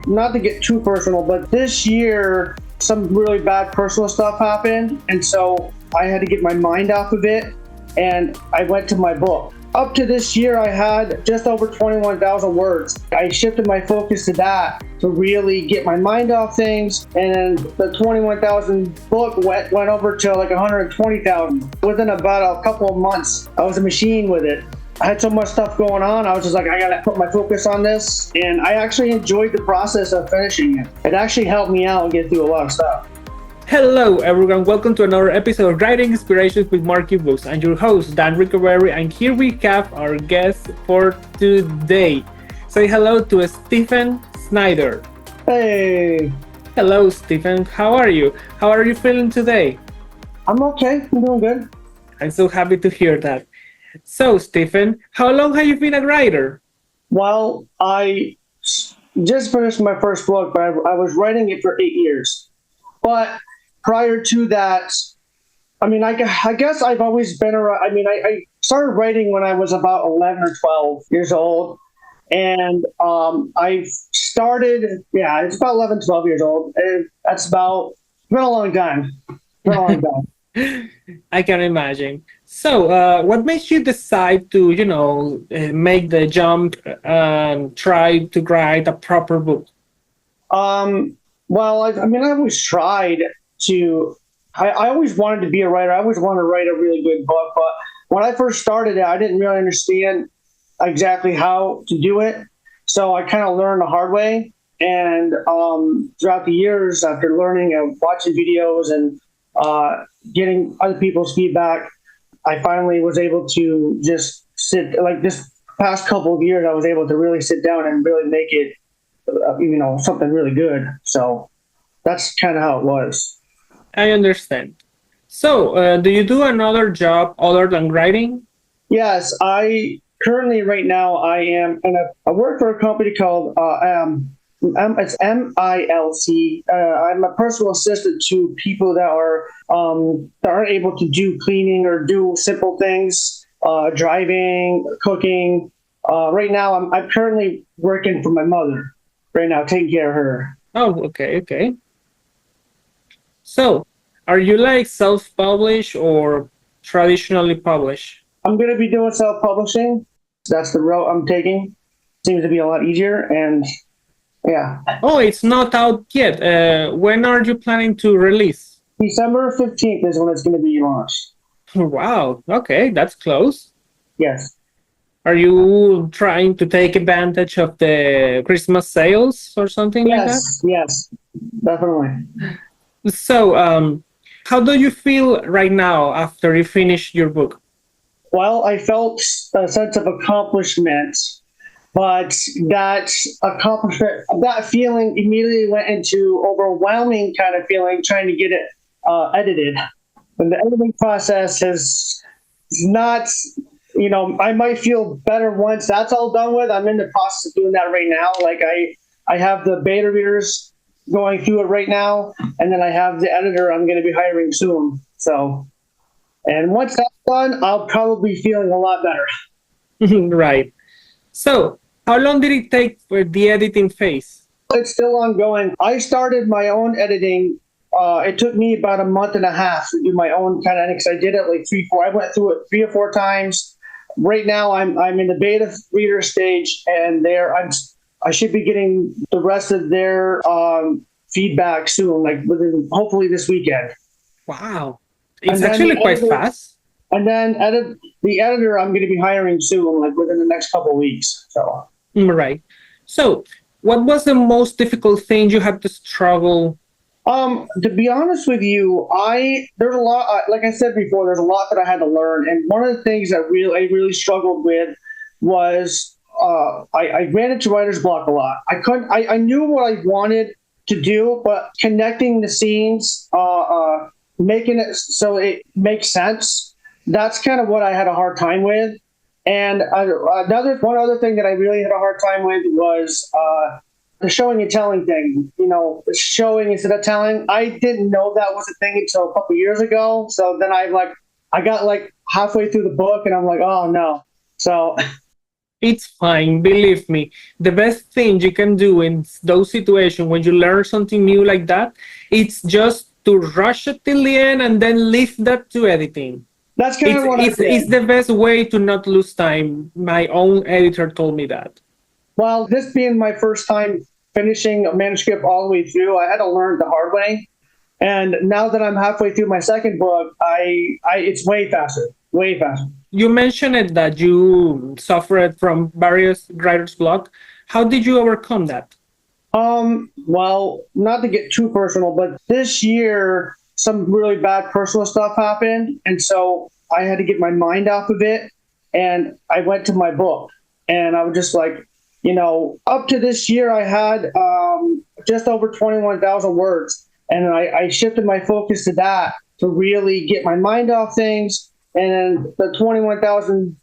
not to get too personal, but this year, some really bad personal stuff happened. And so I had to get my mind off of it. And I went to my book. Up to this year, I had just over 21,000 words. I shifted my focus to that to really get my mind off things. And the 21,000 book went over to like 120,000. Within about a couple of months, I was a machine with it. I had so much stuff going on. I was just like, I gotta put my focus on this. And I actually enjoyed the process of finishing it. It actually helped me out and get through a lot of stuff. Hello everyone, welcome to another episode of Writing Inspirations with Markee Books. I'm your host, Dan Ricoveri, and here we have our guest for today. Say hello to Stephen Snyder. Hey. Hello Stephen, how are you? How are you feeling today? I'm okay, I'm doing good. I'm so happy to hear that. So Stephen, how long have you been a writer? Well, I just finished my first book, but I was writing it for 8 years. But prior to that, I guess I've always been around. I started writing when I was about 11 or 12 years old. And I've started, it's about 11, 12 years old. And it's been a long time. I can imagine. So, what makes you decide to, make the jump and try to write a proper book? Well, I always tried to, I always wanted to be a writer. I always wanted to write a really good book. But when I first started it, I didn't really understand exactly how to do it. So I kind of learned the hard way. And throughout the years, after learning and watching videos and getting other people's feedback, I finally was able to just sit, like this past couple of years, I was able to really sit down and really make it something really good. So that's kind of how it was. I understand. So, do you do another job other than writing? Yes, I currently, right now, I work for a company called it's MILC. I'm a personal assistant to people that aren't able to do cleaning or do simple things, driving, cooking. Right now, I'm currently working for my mother. Right now, taking care of her. Oh, okay. So, are you like self-published or traditionally published? I'm going to be doing self-publishing. That's the route I'm taking. Seems to be a lot easier, and yeah. Oh, it's not out yet. When are you planning to release? December 15th is when it's going to be launched. Wow, okay, that's close. Yes. Are you trying to take advantage of the Christmas sales or something like that? Yes, definitely. So, how do you feel right now after you finish your book? Well, I felt a sense of accomplishment, but that accomplishment, that feeling immediately went into overwhelming kind of feeling trying to get it edited. And the editing process is not, I might feel better once that's all done with. I'm in the process of doing that right now. Like I have the beta readers going through it right now, and then I have the editor I'm going to be hiring soon. So, and once that's done, I'll probably be feeling a lot better. Right. So, how long did it take for the editing phase? It's still ongoing. I started my own editing. It took me about a month and a half to do my own kind of editing because I did it like I went through it 3 or 4 times. Right now, I'm in the beta reader stage, and I should be getting the rest of their feedback soon, like hopefully this weekend. Wow, it's actually quite fast. And then the editor I'm going to be hiring soon, like within the next couple of weeks. So right. So, what was the most difficult thing you had to struggle? To be honest with you, there's a lot. Like I said before, there's a lot that I had to learn, and one of the things that I really struggled with was I ran into writer's block a lot. I knew what I wanted to do, but connecting the scenes, making it so it makes sense, that's kind of what I had a hard time with. And one other thing that I really had a hard time with was the showing and telling thing. Showing instead of telling. I didn't know that was a thing until a couple of years ago. So then I got like halfway through the book, and I'm like, oh no. So It's fine, believe me. The best thing you can do in those situations when you learn something new like that, it's just to rush it till the end and then leave that to editing. That's kind It's of what I it's it's did. the best way to not lose time. My own editor told me that. Well, this being my first time finishing a manuscript all the way through, I had to learn the hard way. And now that I'm halfway through my second book, I it's way faster, way faster. You mentioned it that you suffered from various writer's block. How did you overcome that? Well, not to get too personal, but this year some really bad personal stuff happened, and so I had to get my mind off of it, and I went to my book, and I was just like, up to this year I had just over 21,000 words, and I shifted my focus to that to really get my mind off things, and then the 21,000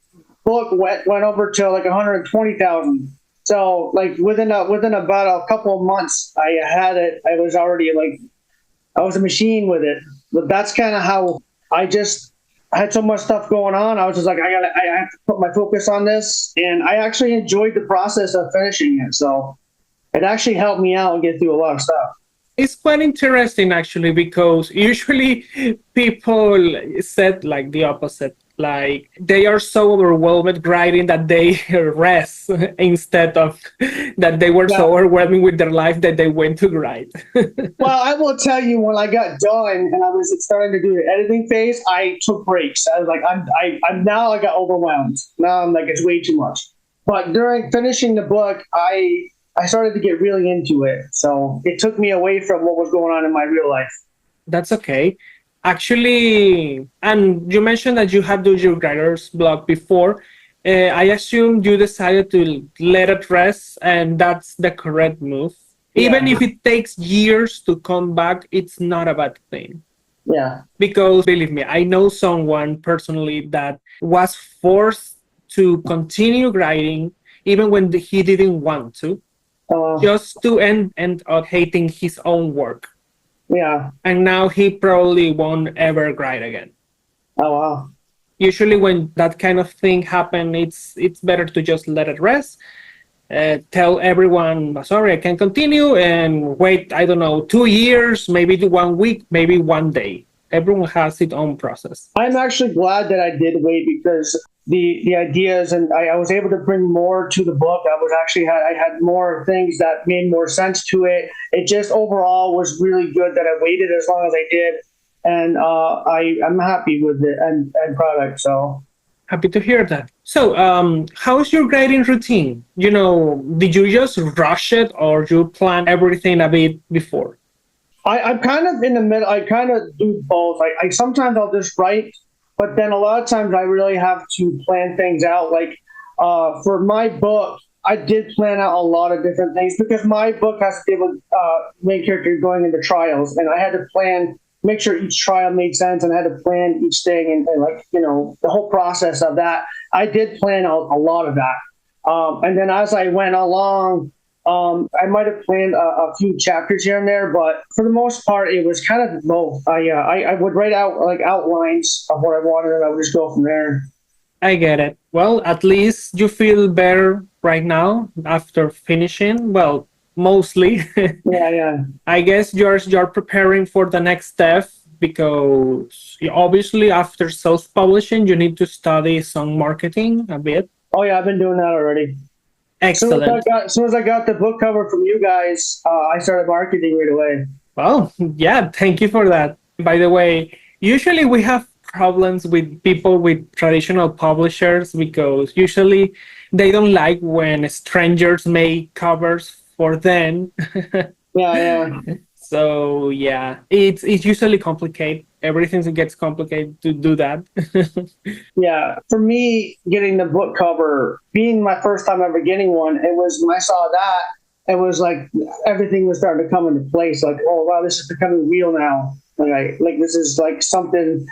book went over to like 120,000. So like within about a couple of months, I had it. I was already like I was a machine with it. But that's kind of how I had so much stuff going on. I was just like I have to put my focus on this, and I actually enjoyed the process of finishing it. So it actually helped me out and get through a lot of stuff. It's quite interesting actually because usually people said like the opposite. Like they are so overwhelmed with writing that they rest instead of that they were Yeah. so overwhelming with their life that they went to write. Well, I will tell you when I got done and I was starting to do the editing phase, I took breaks. I was like, I'm now I got overwhelmed. Now I'm like, it's way too much. But during finishing the book, I started to get really into it. So it took me away from what was going on in my real life. That's okay. Actually, and you mentioned that you had done your writer's block before. I assume you decided to let it rest, and that's the correct move. Even Yeah, if it takes years to come back, it's not a bad thing. yeah. Because believe me, I know someone personally that was forced to continue writing even when he didn't want to, Uh, just to end up hating his own work. yeah. And now he probably won't ever write again. Oh wow. Usually when that kind of thing happen, it's better to just let it rest, tell everyone sorry I can't continue, and wait, I don't know, 2 years, maybe 1 week, maybe one day. Everyone has its own process. I'm actually glad that I did wait because the ideas and I was able to bring more to the book. I had more things that made more sense to it. It just overall was really good that I waited as long as I did, and I'm happy with the end product. So Happy to hear that. So how's your grading routine? Did you just rush it or you plan everything a bit before? I'm kind of in the middle. I kind of do both. I sometimes I'll just write, but then a lot of times I really have to plan things out. Like for my book, I did plan out a lot of different things because my book has to deal with main character going into trials, and I had to plan, make sure each trial made sense, and I had to plan each thing and like the whole process of that. I did plan out a lot of that, and then as I went along. I might have planned a few chapters here and there, but for the most part, it was kind of both. I would write out like outlines of what I wanted, and I would just go from there. I get it. Well, at least you feel better right now after finishing. Well, mostly. Yeah, yeah. I guess you're preparing for the next step because obviously after self-publishing you need to study some marketing a bit. Oh yeah, I've been doing that already. Excellent. As soon as I got the book cover from you guys, I started marketing right away. Well, yeah, thank you for that. By the way, usually we have problems with people with traditional publishers because usually they don't like when strangers make covers for them. Yeah, yeah. So yeah, it's usually complicated. Everything gets complicated to do that. Yeah, for me, getting the book cover, being my first time ever getting one, it was when I saw that, it was like everything was starting to come into place. Like, oh wow, this is becoming real now. Like this is like something.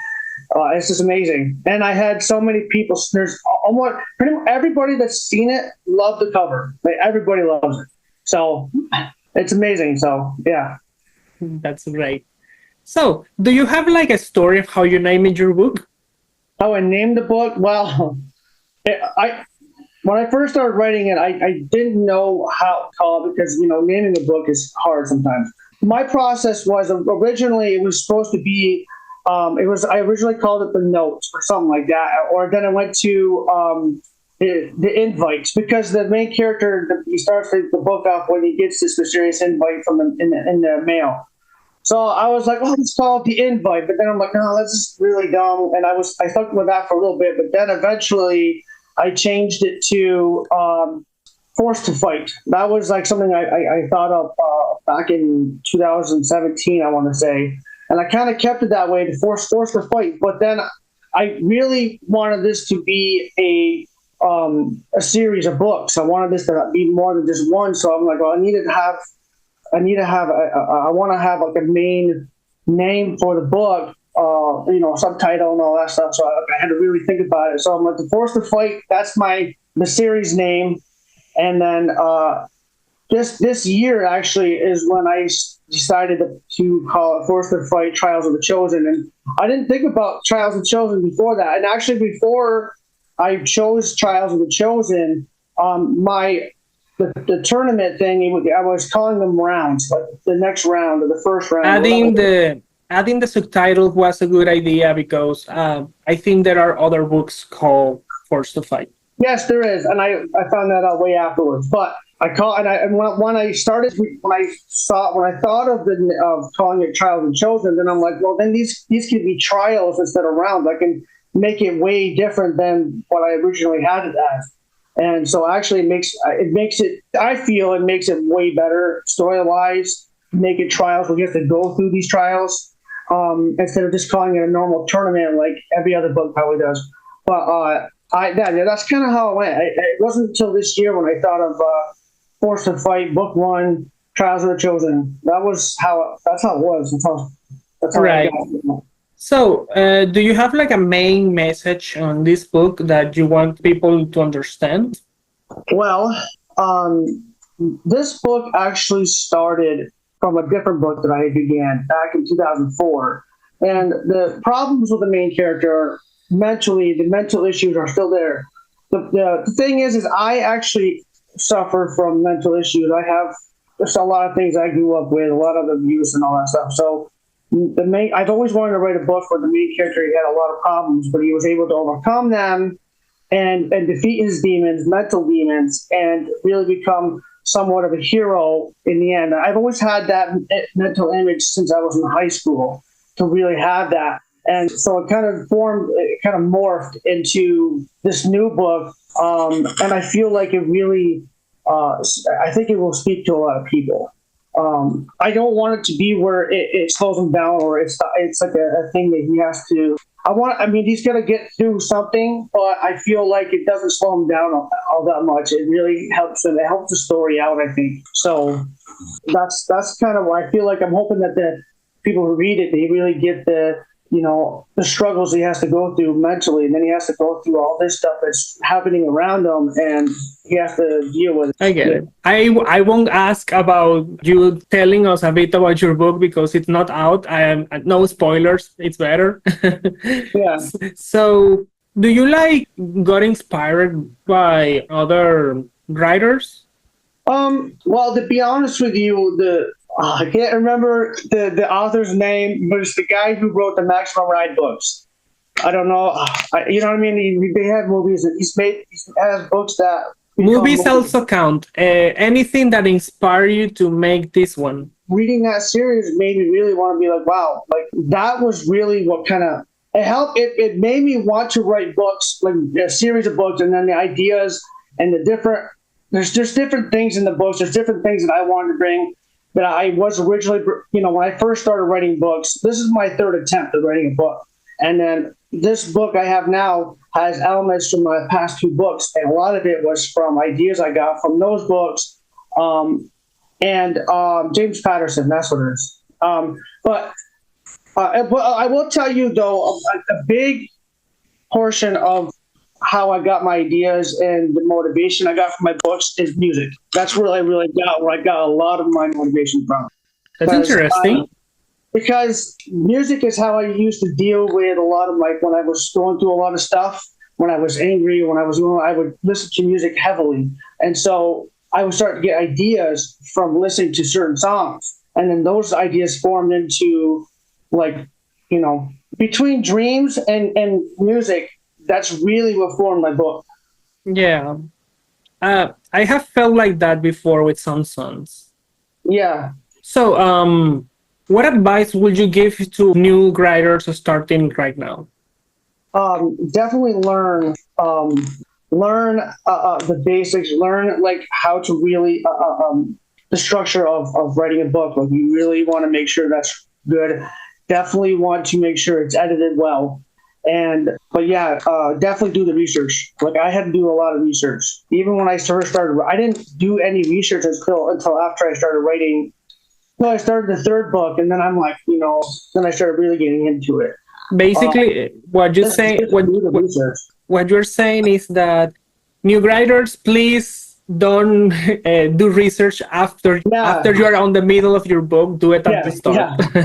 It's just amazing. And I had so many people. There's almost pretty much everybody that's seen it loved the cover. Like everybody loves it. So it's amazing. So yeah. That's great. So, do you have like a story of how you named your book? Oh, and name the book. Well, I when I first started writing it, I didn't know how to call it because naming a book is hard sometimes. My process was originally it was supposed to be I originally called it the notes or something like that, or then I went to the invites because the main character he starts the book off when he gets this mysterious invite from in the mail. So I was like, oh, let's call it the invite. But then I'm like, no, that's just really dumb. And I stuck with that for a little bit. But then eventually I changed it to Forced to Fight. That was like something I thought of back in 2017, I want to say. And I kind of kept it that way to force to fight. But then I really wanted this to be a series of books. I wanted this to be more than just one. So I'm like, well, I want to have like a main name for the book, subtitle and all that stuff. So I had to really think about it. So I'm like, the Force to Fight. That's the series name. And then this year actually is when I decided to call it Force to Fight: Trials of the Chosen. And I didn't think about Trials of the Chosen before that. And actually, before I chose Trials of the Chosen, the tournament thing, I was calling them rounds, like the next round or the first round. Adding the subtitles was a good idea because I think there are other books called Forced to Fight. Yes, there is, and I found that out way afterwards. But when I thought of calling it Trials and Chosen, then I'm like, well, then these could be trials instead of rounds. I can make it way different than what I originally had it as. And so actually I feel it makes it way better story-wise, make it trials where you have to go through these trials instead of just calling it a normal tournament like every other book probably does. But that's kind of how it went. It wasn't until this year when I thought of Forced to Fight, Book 1, Trials of the Chosen. That's how it was. That's how right. I got it. So, do you have like a main message on this book that you want people to understand? Well, this book actually started from a different book that I began back in 2004. And the problems with the main character, the mental issues are still there. The thing is I actually suffer from mental issues. I have just a lot of things I grew up with, a lot of abuse and all that stuff. So I've always wanted to write a book where the main character he had a lot of problems, but he was able to overcome them and defeat his demons, mental demons, and really become somewhat of a hero in the end. I've always had that mental image since I was in high school to really have that. And so it kind of morphed into this new book. And I feel like it really, I think it will speak to a lot of people. I don't want it to be where it slows him down or it's like a thing that he has to. He's going to get through something, but I feel like it doesn't slow him down all that much. It really helps him. It helps the story out, I think. So that's kind of why I feel like I'm hoping that the people who read it, they really get the struggles he has to go through mentally, and then he has to go through all this stuff that's happening around him, and he has to deal with it. I get it. I won't ask about you telling us a bit about your book because it's not out. I am no spoilers. It's better. Yeah. So, do you got inspired by other writers? Well, to be honest with you, I can't remember the author's name, but it's the guy who wrote the Maximum Ride books. I don't know. You know what I mean? They have movies that he has books that... Movies also count. Anything that inspired you to make this one? Reading that series made me really want to be like, wow, like that was really what kind of... It helped. It made me want to write books, like a series of books, and then the ideas and the different... There's just different things in the books. There's different things that I wanted to bring that I was originally, when I first started writing books. This is my third attempt at writing a book. And then this book I have now has elements from my past two books. And a lot of it was from ideas I got from those books. And James Patterson, that's what it is. But I will tell you, though, a big portion of how I got my ideas and the motivation I got from my books is music. That's where I got a lot of my motivation from. That's interesting. Because music is how I used to deal with a lot of when I was going through a lot of stuff. when I was angry, I would listen to music heavily. And so I would start to get ideas from listening to certain songs. And then those ideas formed into like, between dreams and music, that's really what formed my book. Yeah. I have felt like that before with some songs. Yeah. So, what advice would you give to new writers starting right now? Definitely learn the basics, learn like how to really the structure of writing a book. Like you really want to make sure that's good. Definitely want to make sure it's edited well. But yeah, definitely do the research. Like I had to do a lot of research. Even when I first started, I didn't do any research until after I started writing. Well, I started the third book, and then I'm like, then I started really getting into it. Basically, what you say, Just do the research. what you're saying is that new writers, please don't do research Yeah, after you are on the middle of your book. Do it at yeah, the start.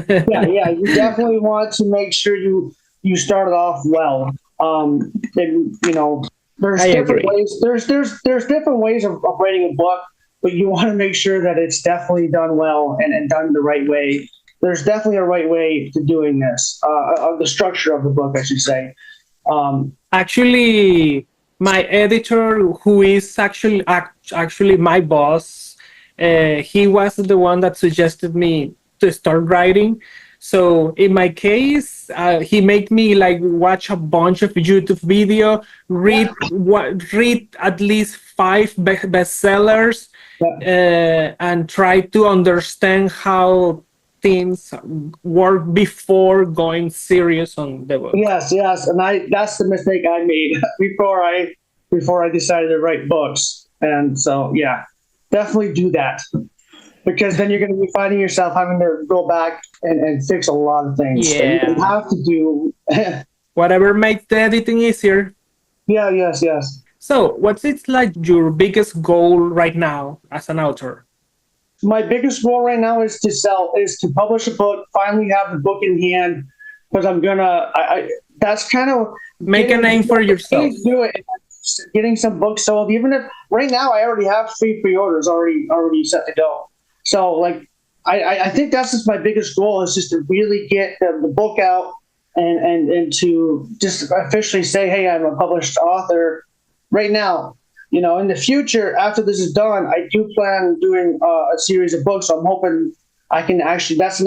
yeah, yeah. You definitely want to make sure you start it off well. And there's I different agree. ways. There's different ways of writing a book, but you want to make sure that it's definitely done well and done the right way. There's definitely a right way to doing this. Of the structure of the book, I should say. Actually, my editor, who is actually my boss, he was the one that suggested me to start writing. So in my case, he made me like watch a bunch of YouTube video, read at least five bestsellers, Yeah. and try to understand how things work before going serious on the book. Yes, yes, and that's the mistake I made before I decided to write books. And so yeah, definitely do that because then you're going to be finding yourself having to go back and fix a lot of things that you didn't Yeah. have to do. Whatever makes the editing easier. Yeah, yes, yes. So, what's it like your biggest goal right now as an author? My biggest goal right now is to publish a book, finally have the book in hand because that's kind of Make a name for yourself. do it. Getting some books sold, even if right now I already have 3 pre-orders already set to go. So like I think that's just my biggest goal is just to really get the book out and to just officially say, hey, I'm a published author right now. In the future, after this is done, I do plan on doing a series of books. So I'm hoping I can actually. That's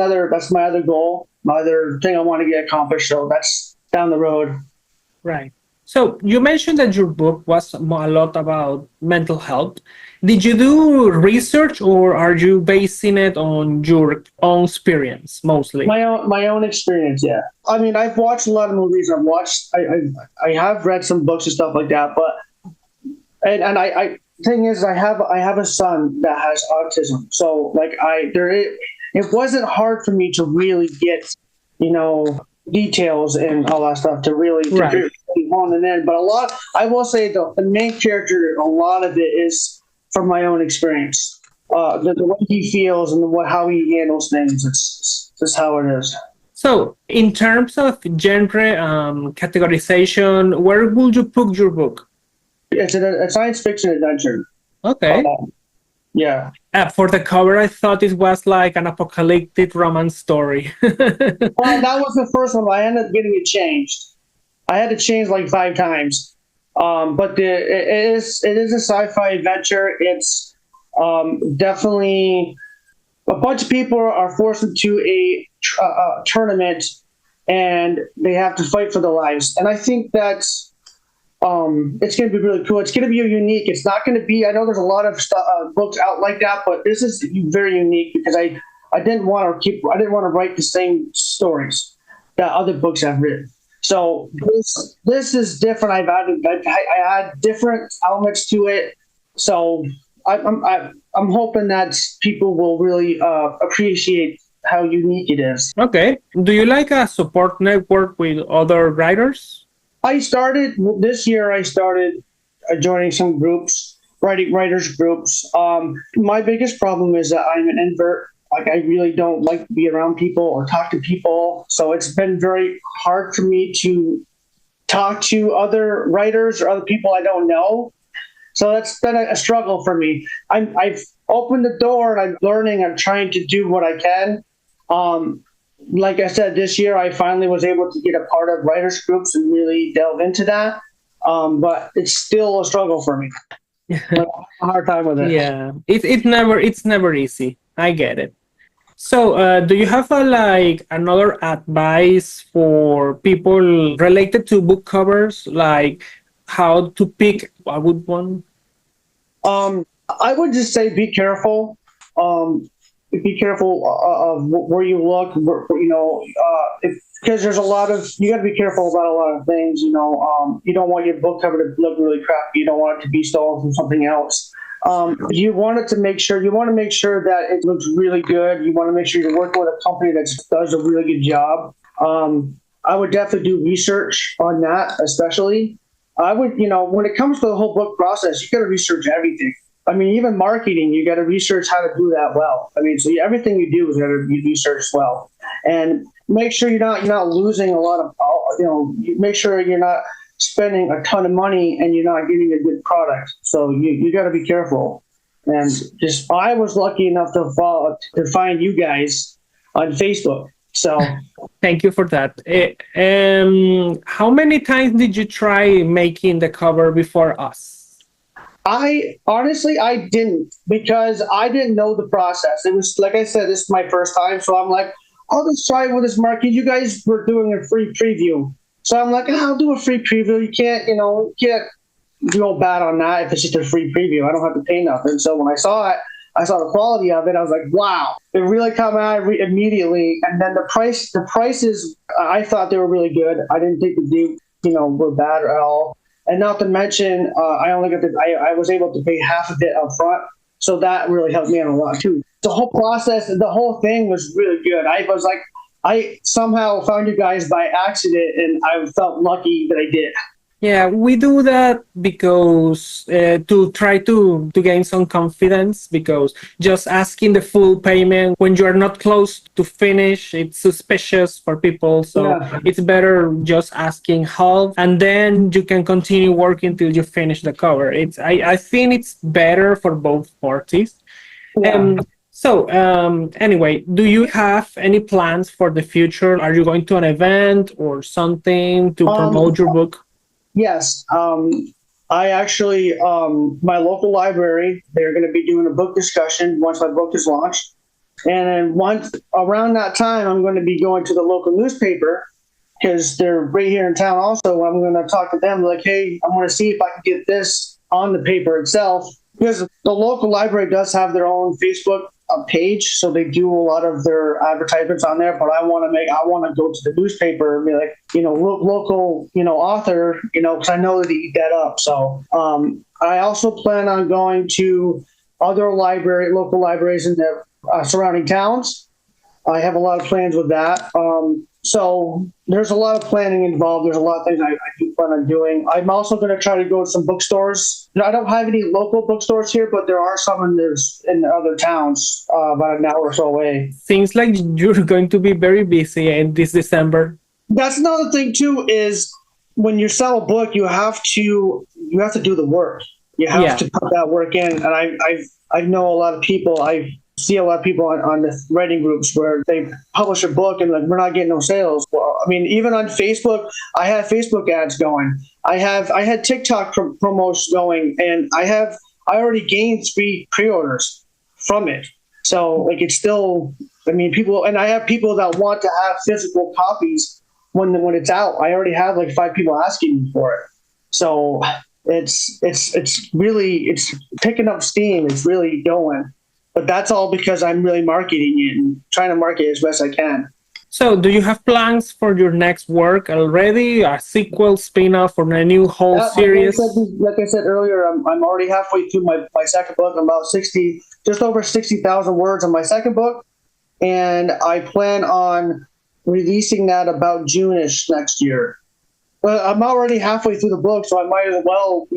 my other goal, my other thing I want to get accomplished. So that's down the road. Right. So, you mentioned that your book was a lot about mental health. Did you do research or are you basing it on your own experience mostly? My own experience. Yeah. I mean, I've watched a lot of movies. I have read some books and stuff like that. But I thing is, I have a son that has autism. So like it wasn't hard for me to really get details and all that stuff to really Right. on and in. But I will say the main character, a lot of it is from my own experience. The way he feels and how he handles things. It's just how it is. So, in terms of genre categorization, where would you put your book? It's a science fiction adventure. Okay. Yeah. For the cover, I thought it was like an apocalyptic romance story. Well, that was the first one. But I ended up getting it changed. I had to change like 5 times. But it is a sci-fi adventure. It's definitely a bunch of people are forced into a tournament, and they have to fight for their lives. And I think that's it's going to be really cool. It's going to be unique. It's not going to be. I know there's a lot of books out like that, but this is very unique because I didn't want to write the same stories that other books have written. So this is different. I add different elements to it. So I'm hoping that people will really appreciate how unique it is. Okay. Do you like a support network with other writers? I started this year. I started joining some groups, writers groups. My biggest problem is that I'm an invert. Like I really don't like to be around people or talk to people. So it's been very hard for me to talk to other writers or other people I don't know. So that's been a struggle for me. I've opened the door and I'm learning. I'm trying to do what I can. Um, like I said, this year I finally was able to get a part of writers groups and really delve into that. But it's still a struggle for me. Like, a hard time with it. Yeah, it's never easy. I get it. So, do you have like another advice for people related to book covers, like how to pick a good one? I would just say be careful. Be careful of where you look. Because there's a lot of you got to be careful about a lot of things. You don't want your book cover to look really crappy. You don't want it to be stolen from something else. You want it to make sure you want to make sure that it looks really good. You want to make sure you're working with a company that does a really good job. I would definitely do research on that, especially. I would, when it comes to the whole book process, you got to research everything. I mean, even marketing, you got to research how to do that well. I mean, so everything you do is got to be researched well, and make sure you're not losing a lot of, make sure you're not spending a ton of money and you're not getting a good product. So you got to be careful. And just, I was lucky enough to find you guys on Facebook. So Thank you for that. How many times did you try making the cover before us? I didn't, because I didn't know the process. It was, like I said, this is my first time. So I'm like, I'll just try with this Markee. You guys were doing a free preview. So I'm like, I'll do a free preview. You can't go bad on that if it's just a free preview. I don't have to pay nothing. So when I saw the quality of it. I was like, wow, it really came out immediately. And then the prices, I thought they were really good. I didn't think they, were bad at all. And not to mention, I was able to pay half of it up front. So that really helped me out a lot too. The whole process, the whole thing was really good. I somehow found you guys by accident, and I felt lucky that I did. Yeah, we do that because to try to gain some confidence, because just asking the full payment when you are not close to finish, it's suspicious for people. So Yeah. it's better just asking half, and then you can continue working till you finish the cover. I think it's better for both parties. Yeah. Anyway, do you have any plans for the future? Are you going to an event or something to Um, promote your book? yes. I actually, my local library, they're going to be doing a book discussion once my book is launched. And then once around that time, I'm going to be going to the local newspaper because they're right here in town also. I'm going to talk to them like, hey, I want to see if I can get this on the paper itself. Because the local library does have their own Facebook page, so they do a lot of their advertisements on there. But I want to go to the newspaper and be like, local, author, because I know that they eat that up. So I also plan on going to other local libraries in the surrounding towns. I have a lot of plans with that. So there's a lot of planning involved. There's a lot of things I do plan on doing. I'm also going to try to go to some bookstores. I don't have any local bookstores here, but there are some in other towns about an hour or so away. Seems like you're going to be very busy in this December. That's another thing too, is when you sell a book, you have to do the work. You have to put that work in. And I know a lot of people. I see a lot of people on the writing groups where they publish a book and like, we're not getting no sales. Well, I mean, even on Facebook, I have Facebook ads going. I had TikTok promos going, and I already gained 3 pre-orders from it. So like, it's still, I mean, people, and I have people that want to have physical copies when it's out. I already have like 5 people asking me for it. So it's really picking up steam. It's really going. But that's all because I'm really marketing it and trying to market it as best I can. So, do you have plans for your next work already? A sequel, spin-off, or a new whole series? Like I said earlier, I'm already halfway through my second book. I'm about just over 60,000 words on my second book, and I plan on releasing that about June-ish next year. But I'm already halfway through the book, so I might as well,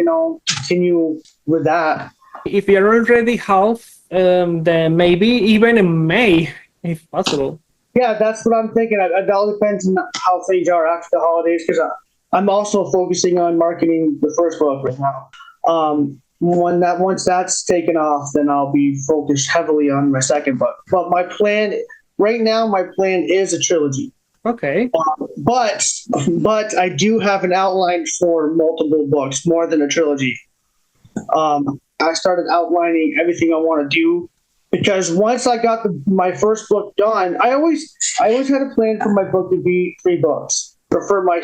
continue with that. If you're already half, then maybe even in May, if possible. Yeah, that's what I'm thinking. It all depends on how things are after the holidays, because I'm also focusing on marketing the first book right now. Once that's taken off, then I'll be focused heavily on my second book. But my plan right now, my plan is a trilogy. Okay. But I do have an outline for multiple books, more than a trilogy. I started outlining everything I want to do because once I got my first book done, I always had a plan for my book to be 3 books. Or for I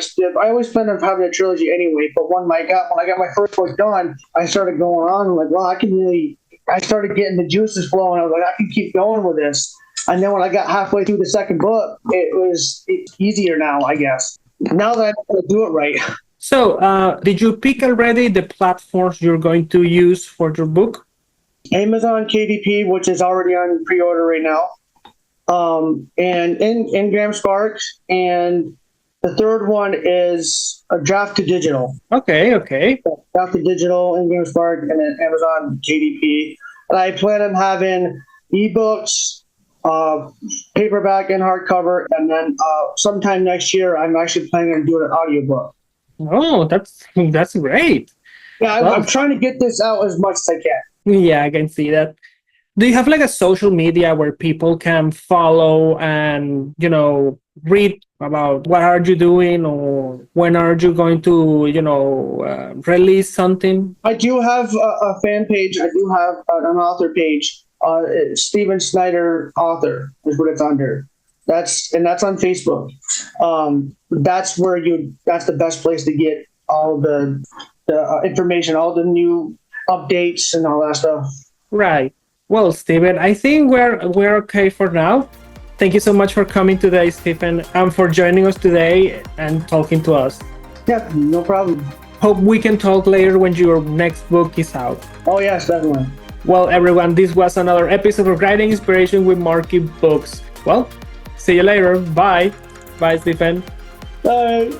always planned on having a trilogy anyway. But when I got my first book done, I started going on like, well, I started getting the juices flowing. I was like, I can keep going with this. And then when I got halfway through the second book, it's easier now, I guess. Now that I know how to do it right. So, did you pick already the platforms you're going to use for your book? Amazon KDP, which is already on pre-order right now, and Ingram Spark, and the third one is a Draft to Digital. Okay. Draft to Digital, Ingram Spark, and then Amazon KDP. And I plan on having ebooks, paperback and hardcover, and then sometime next year, I'm actually planning on doing an audiobook. Oh, that's great. Yeah, I'm trying to get this out as much as I can. Yeah, I can see that. Do you have like a social media where people can follow and, read about what are you doing or when are you going to, release something? I do have a fan page. I do have an author page. Stephen Snyder author is what it's under. That's on Facebook. That's the best place to get all the information, all the new updates and all that stuff. Right. Well, Stephen, I think we're okay for now. Thank you so much for coming today, Stephen, and for joining us today and talking to us. Yeah, no problem. Hope we can talk later when your next book is out. Oh, yes, definitely. Well, everyone, this was another episode of Writing Inspiration with Markee Books. Well, see you later. Bye. Bye, Stephen. Bye.